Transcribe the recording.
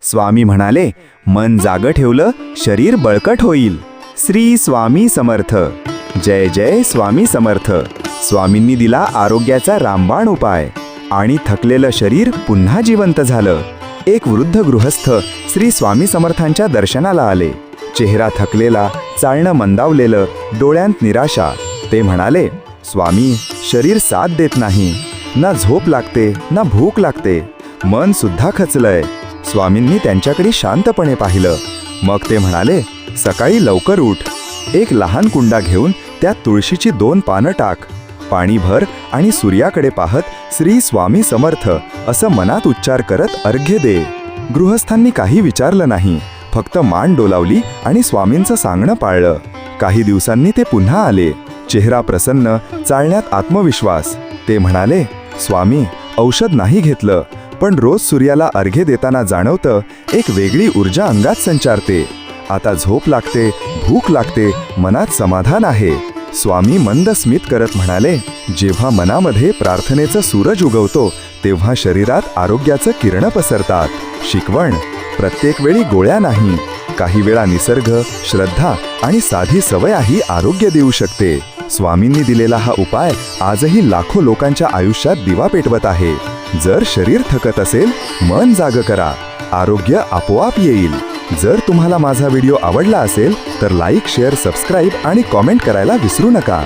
स्वामी म्हणाले, मन जागं ठेवलं शरीर बळकट होईल. श्री स्वामी समर्थ. जय जय स्वामी समर्थ. स्वामींनी दिला आरोग्याचा रामबाण उपाय आणि थकलेलं शरीर पुन्हा जिवंत झालं. एक वृद्ध गृहस्थ श्री स्वामी समर्थांच्या दर्शनाला आले. चेहरा थकलेला, चालणं मंदावलेलं, डोळ्यांत निराशा. ते म्हणाले, स्वामी, शरीर साथ देत नाही. ना झोप लागते, ना भूक लागते. मन सुद्धा खचलंय. स्वामींनी त्यांच्याकडे शांतपणे पाहिलं. मग ते म्हणाले, सकाळी लवकर उठ. एक लहान कुंडा घेऊन त्यात तुळशीची 2 पानं टाक. पाणी भर आणि सूर्याकडे पाहत श्री स्वामी समर्थ असं मनात उच्चार करत अर्घ्य दे. गृहस्थांनी काही विचारलं नाही, फक्त मान डोलावली आणि स्वामींचं सांगणं पाळलं. काही दिवसांनी ते पुन्हा आले. चेहरा प्रसन्न, चालण्यात आत्मविश्वास. ते म्हणाले, स्वामी, औषध नाही घेतलं, पण रोज सूर्याला अर्घ्य देताना जाणवतं एक वेगळी ऊर्जा अंगात संचारते. आता झोप लागते, भूक लागते, मनात समाधान आहे. स्वामी मंद स्मित करत म्हणाले, जेव्हा मनामध्ये प्रार्थनेचं सूरज उगवतो तेव्हा शरीरात आरोग्याचं किरण पसरतात. शिकवण: प्रत्येक वेळी गोळ्या नाही, काही वेळा निसर्ग, श्रद्धा आणि साधी सवयही आरोग्य देऊ शकते. स्वामींनी दिलेला हा उपाय आजही लाखो लोकांच्या आयुष्यात दिवा पेटवत आहे. जर शरीर थकत असेल, मन जागं करा, आरोग्य आपोआप येईल. जर तुम्हाला माझा व्हिडिओ आवडला असेल तर लाईक, शेअर, सबस्क्राईब आणि कॉमेंट करायला विसरू नका.